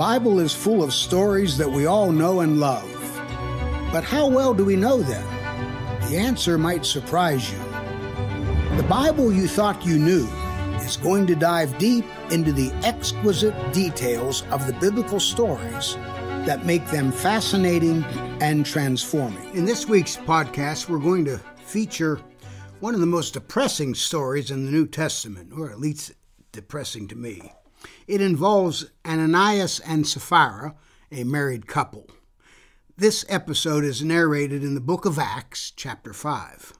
Bible is full of stories that we all know and love. But how well do we know them? The answer might surprise you. The Bible you thought you knew is going to dive deep into the exquisite details of the biblical stories that make them fascinating and transforming. In this week's podcast, we're going to feature one of the most depressing stories in the New Testament, or at least depressing to me. It involves Ananias and Sapphira, a married couple. This episode is narrated in the book of Acts, chapter 5.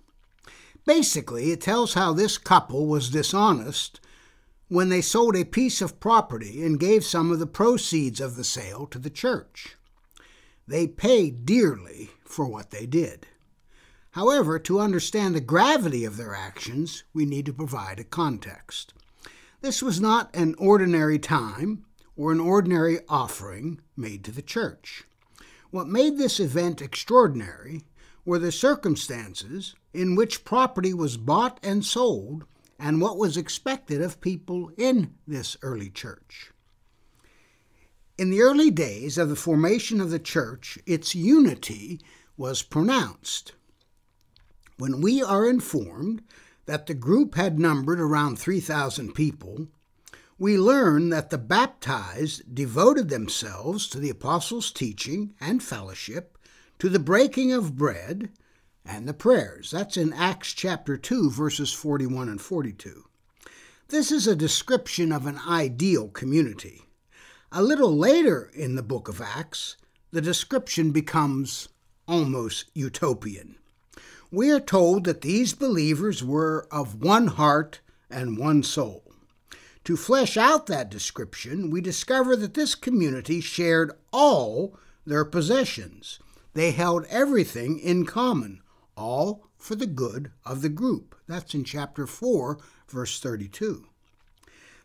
Basically, it tells how this couple was dishonest when they sold a piece of property and gave some of the proceeds of the sale to the church. They paid dearly for what they did. However, to understand the gravity of their actions, we need to provide a context. This was not an ordinary time or an ordinary offering made to the church. What made this event extraordinary were the circumstances in which property was bought and sold and what was expected of people in this early church. In the early days of the formation of the church, its unity was pronounced. When we are informed that the group had numbered around 3,000 people, we learn that the baptized devoted themselves to the apostles' teaching and fellowship, to the breaking of bread, and the prayers. That's in Acts chapter 2, verses 41 and 42. This is a description of an ideal community. A little later in the book of Acts, the description becomes almost utopian. We are told that these believers were of one heart and one soul. To flesh out that description, we discover that this community shared all their possessions. They held everything in common, all for the good of the group. That's in chapter 4, verse 32.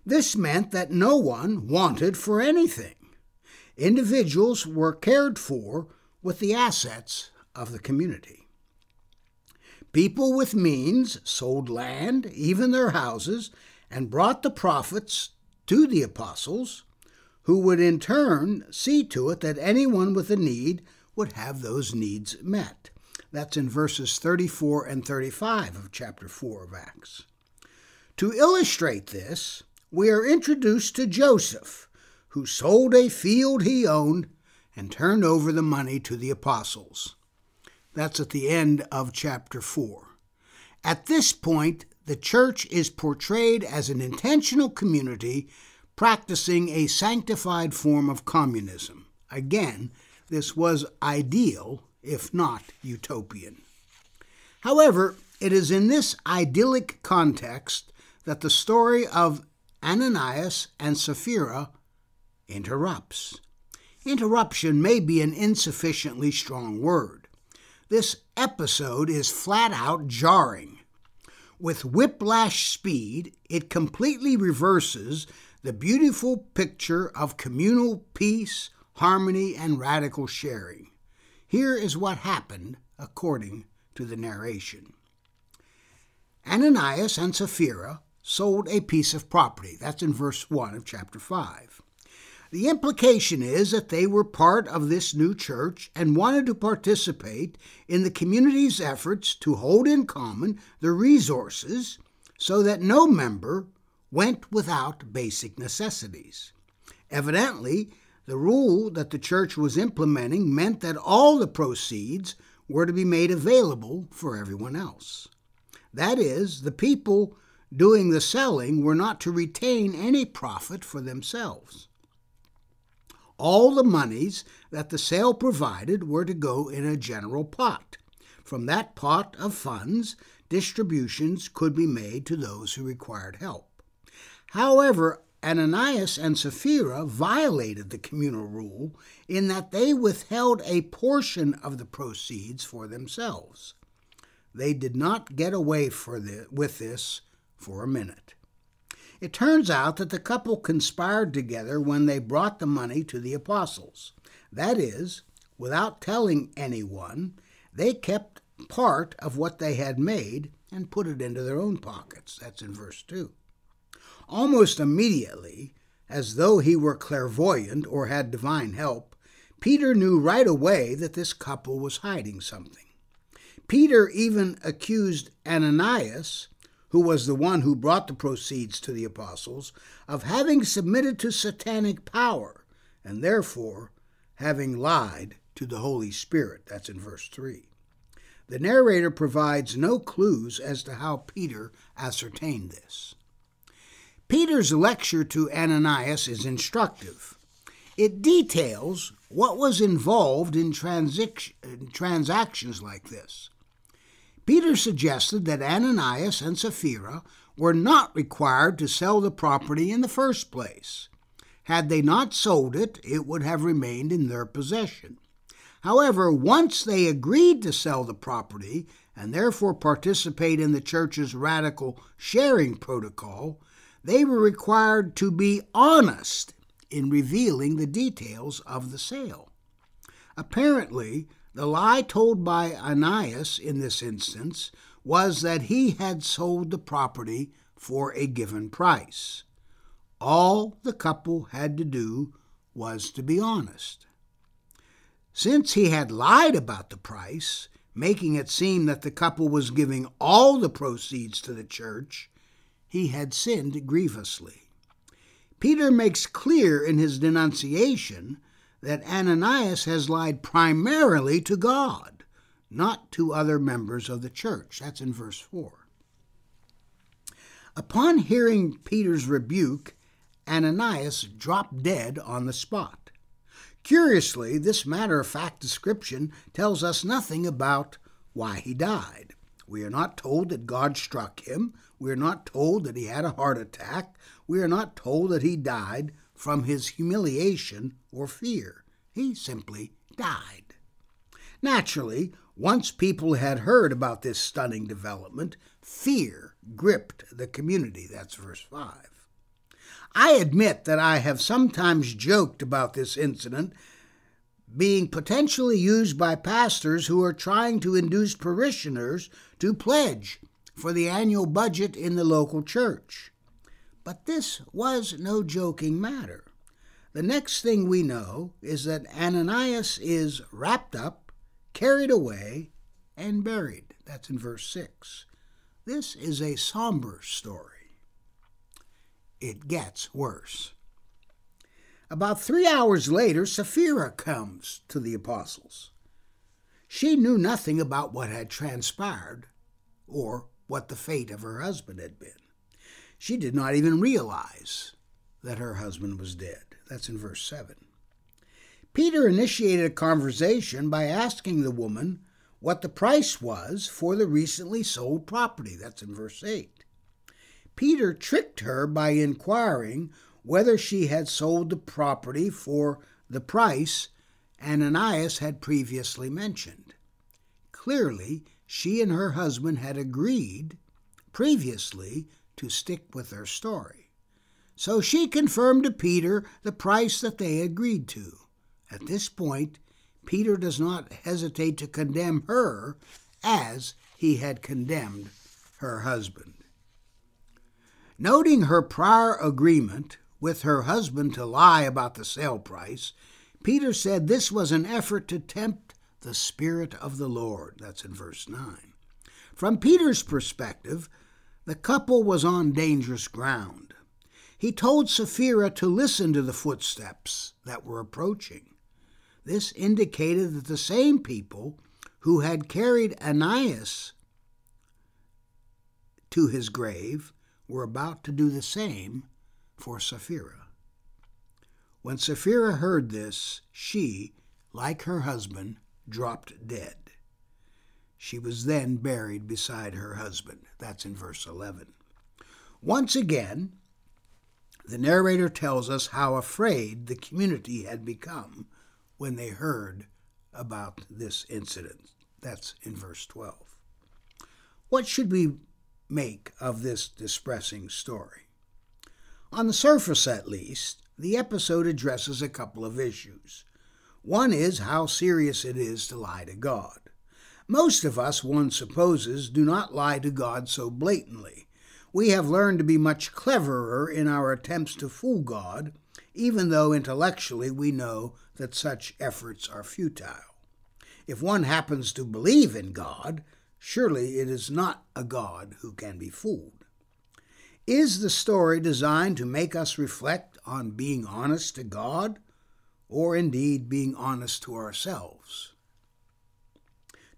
This meant that no one wanted for anything. Individuals were cared for with the assets of the community. People with means sold land, even their houses, and brought the profits to the apostles, who would in turn see to it that anyone with a need would have those needs met. That's in verses 34 and 35 of chapter 4 of Acts. To illustrate this, we are introduced to Joseph, who sold a field he owned and turned over the money to the apostles. That's at the end of chapter 4. At this point, the church is portrayed as an intentional community practicing a sanctified form of communism. Again, this was ideal, if not utopian. However, it is in this idyllic context that the story of Ananias and Sapphira interrupts. Interruption may be an insufficiently strong word. This episode is flat out jarring. With whiplash speed, it completely reverses the beautiful picture of communal peace, harmony, and radical sharing. Here is what happened according to the narration. Ananias and Sapphira sold a piece of property. That's in verse 1 of chapter 5. The implication is that they were part of this new church and wanted to participate in the community's efforts to hold in common the resources so that no member went without basic necessities. Evidently, the rule that the church was implementing meant that all the proceeds were to be made available for everyone else. That is, the people doing the selling were not to retain any profit for themselves. All the monies that the sale provided were to go in a general pot. From that pot of funds, distributions could be made to those who required help. However, Ananias and Sapphira violated the communal rule in that they withheld a portion of the proceeds for themselves. They did not get away with this for a minute. It turns out that the couple conspired together when they brought the money to the apostles. That is, without telling anyone, they kept part of what they had made and put it into their own pockets. That's in verse 2. Almost immediately, As though he were clairvoyant or had divine help, Peter knew right away that this couple was hiding something. Peter even accused Ananias, who was the one who brought the proceeds to the apostles, of having submitted to satanic power and therefore having lied to the Holy Spirit. That's in verse 3. The narrator provides no clues as to how Peter ascertained this. Peter's lecture to Ananias is instructive. It details what was involved in transactions like this. Peter suggested that Ananias and Sapphira were not required to sell the property in the first place. Had they not sold it, it would have remained in their possession. However, once they agreed to sell the property and therefore participate in the church's radical sharing protocol, they were required to be honest in revealing the details of the sale. Apparently, the lie told by Ananias in this instance was that he had sold the property for a given price. All the couple had to do was to be honest. Since he had lied about the price, making it seem that the couple was giving all the proceeds to the church, he had sinned grievously. Peter makes clear in his denunciation that Ananias has lied primarily to God, not to other members of the church. That's in verse 4. Upon hearing Peter's rebuke, Ananias dropped dead on the spot. Curiously, this matter-of-fact description tells us nothing about why he died. We are not told that God struck him. We are not told that he had a heart attack. We are not told that he died from his humiliation or fear. He simply died. Naturally, once people had heard about this stunning development, fear gripped the community. That's verse 5. I admit that I have sometimes joked about this incident being potentially used by pastors who are trying to induce parishioners to pledge for the annual budget in the local church. But this was no joking matter. The next thing we know is that Ananias is wrapped up, carried away, and buried. That's in verse 6. This is a somber story. It gets worse. About 3 hours later, Sapphira comes to the apostles. She knew nothing about what had transpired or what the fate of her husband had been. She did not even realize that her husband was dead. That's in verse 7. Peter initiated a conversation by asking the woman what the price was for the recently sold property. That's in verse 8. Peter tricked her by inquiring whether she had sold the property for the price Ananias had previously mentioned. Clearly, she and her husband had agreed previously to stick with their story. So she confirmed to Peter the price that they agreed to. At this point, Peter does not hesitate to condemn her as he had condemned her husband. Noting her prior agreement with her husband to lie about the sale price, Peter said this was an effort to tempt the Spirit of the Lord. That's in verse 9. From Peter's perspective, the couple was on dangerous ground. He told Sapphira to listen to the footsteps that were approaching. This indicated that the same people who had carried Ananias to his grave were about to do the same for Sapphira. When Sapphira heard this, she, like her husband, dropped dead. She was then buried beside her husband. That's in verse 11. Once again, the narrator tells us how afraid the community had become when they heard about this incident. That's in verse 12. What should we make of this distressing story? On the surface, at least, the episode addresses a couple of issues. One is how serious it is to lie to God. Most of us, one supposes, do not lie to God so blatantly. We have learned to be much cleverer in our attempts to fool God, even though intellectually we know that such efforts are futile. If one happens to believe in God, surely it is not a God who can be fooled. Is the story designed to make us reflect on being honest to God, or indeed being honest to ourselves?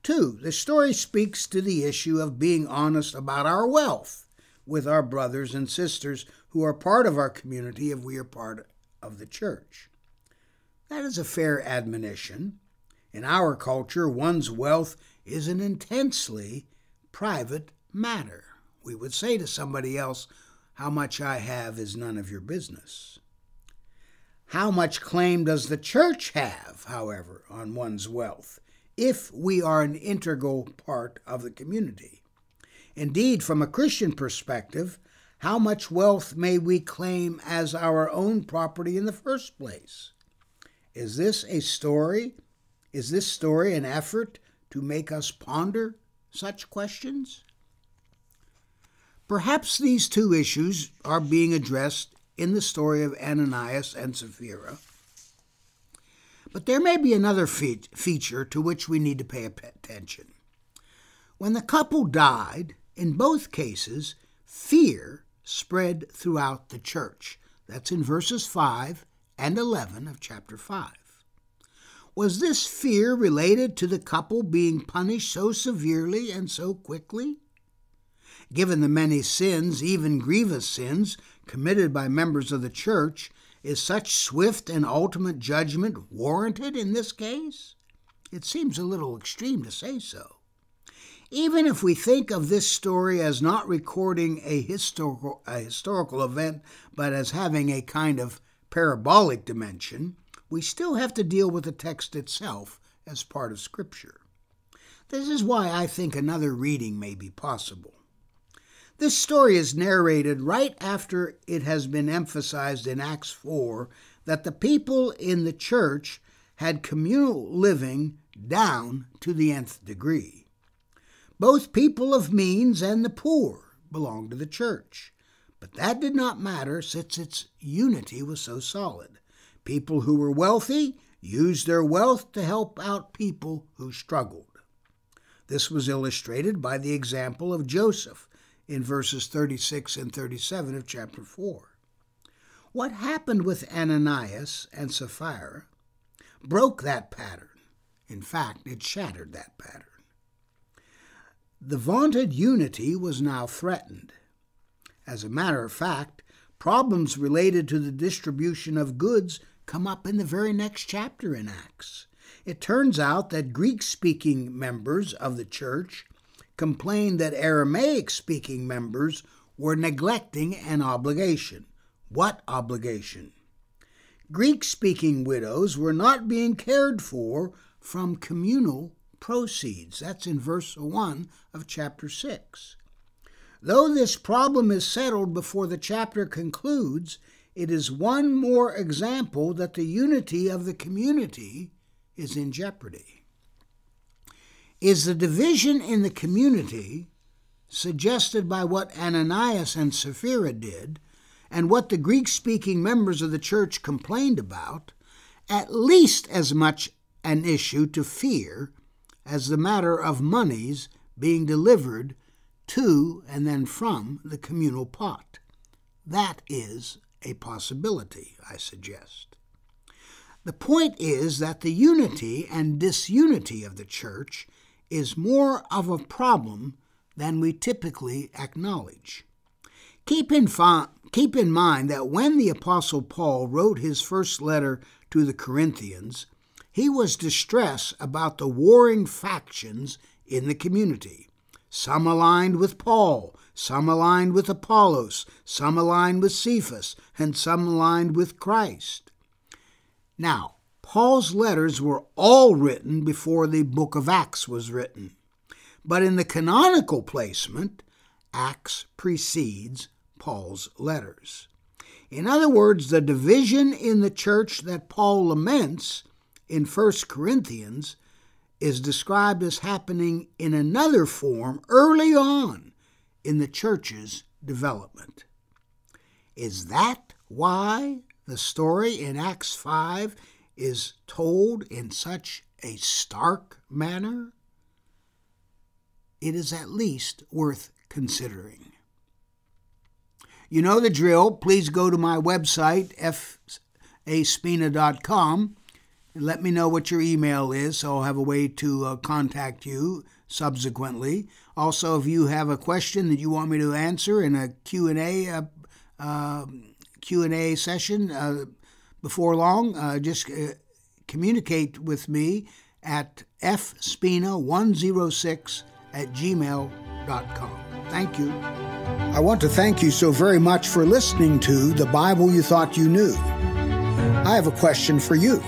2. The story speaks to the issue of being honest about our wealth with our brothers and sisters who are part of our community if we are part of the church. That is a fair admonition. In our culture, one's wealth is an intensely private matter. We would say to somebody else, "How much I have is none of your business." How much claim does the church have, however, on one's wealth, if we are an integral part of the community? Indeed, from a Christian perspective, how much wealth may we claim as our own property in the first place? Is this story an effort to make us ponder such questions? Perhaps these two issues are being addressed in the story of Ananias and Sapphira. But there may be another feature to which we need to pay attention. When the couple died, in both cases, fear spread throughout the church. That's in verses 5 and 11 of chapter 5. Was this fear related to the couple being punished so severely and so quickly? Given the many sins, even grievous sins, committed by members of the church, is such swift and ultimate judgment warranted in this case? It seems a little extreme to say so. Even if we think of this story as not recording a historical event, but as having a kind of parabolic dimension, we still have to deal with the text itself as part of Scripture. This is why I think another reading may be possible. This story is narrated right after it has been emphasized in Acts 4 that the people in the church had communal living down to the nth degree. Both people of means and the poor belonged to the church, but that did not matter since its unity was so solid. People who were wealthy used their wealth to help out people who struggled. This was illustrated by the example of Joseph in verses 36 and 37 of chapter 4. What happened with Ananias and Sapphira broke that pattern. In fact, it shattered that pattern. The vaunted unity was now threatened. As a matter of fact, problems related to the distribution of goods come up in the very next chapter in Acts. It turns out that Greek-speaking members of the church complained that Aramaic-speaking members were neglecting an obligation. What obligation? Greek-speaking widows were not being cared for from communal proceeds. That's in verse 1 of chapter 6. Though this problem is settled before the chapter concludes, it is one more example that the unity of the community is in jeopardy. Is the division in the community suggested by what Ananias and Sapphira did and what the Greek-speaking members of the church complained about at least as much an issue to fear as the matter of monies being delivered to and then from the communal pot? That is a possibility, I suggest. The point is that the unity and disunity of the church is more of a problem than we typically acknowledge. Keep in mind that when the Apostle Paul wrote his first letter to the Corinthians, he was distressed about the warring factions in the community. Some aligned with Paul, some aligned with Apollos, some aligned with Cephas, and some aligned with Christ. Now, Paul's letters were all written before the book of Acts was written. But in the canonical placement, Acts precedes Paul's letters. In other words, the division in the church that Paul laments in 1 Corinthians is described as happening in another form early on in the church's development. Is that why the story in Acts 5 is told in such a stark manner? It is at least worth considering. You know the drill. Please go to my website, faspina.com, and let me know what your email is so I'll have a way to contact you subsequently. Also, if you have a question that you want me to answer in a Q&A session before long, just communicate with me at fspina106@gmail.com. Thank you. I want to thank you so very much for listening to The Bible You Thought You Knew. I have a question for you.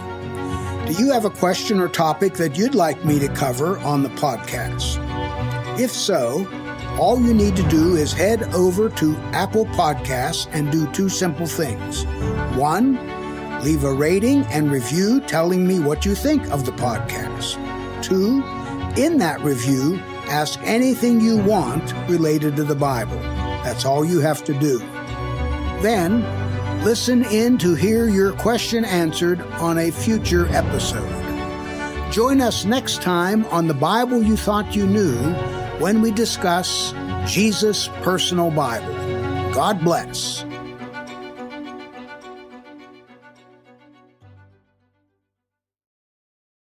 Do you have a question or topic that you'd like me to cover on the podcast? If so, all you need to do is head over to Apple Podcasts and do two simple things. 1, leave a rating and review telling me what you think of the podcast. 2, in that review, ask anything you want related to the Bible. That's all you have to do. Then, listen in to hear your question answered on a future episode. Join us next time on The Bible You Thought You Knew when we discuss Jesus' personal Bible. God bless.